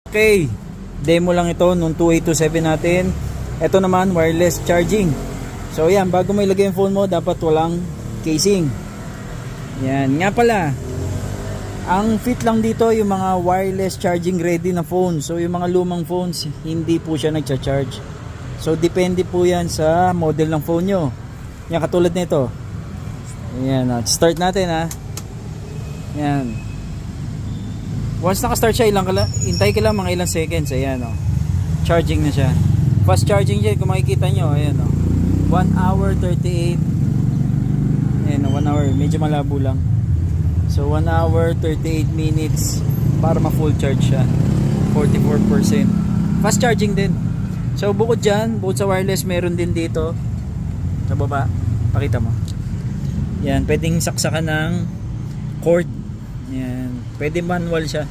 Okay, demo lang ito nung 2827 natin. Ito naman wireless charging. So yan, bago mo ilagay yung phone mo, dapat walang casing. Yan, nga pala, ang fit lang dito yung mga wireless charging ready na phone. So yung mga lumang phones, hindi po siya nagcha-charge. So depende po yan sa model ng phone nyo. Yan, katulad nito. Yan, start natin ha. Yan. Once naka-start siya, hintay ka lang mga ilang seconds. Ayan o. Charging na siya. Fast charging dyan, kung makikita nyo. Ayan o. 1 hour 38. Ayan o, 1 hour. Medyo malabo lang. So 1 hour 38 minutes para ma-full charge siya. 44%. Fast charging din. So bukod dyan, bukod sa wireless, meron din dito. Sa baba. Pakita mo. Yan, pwedeng saksakan ng cord. Yan. Pwede manual siya.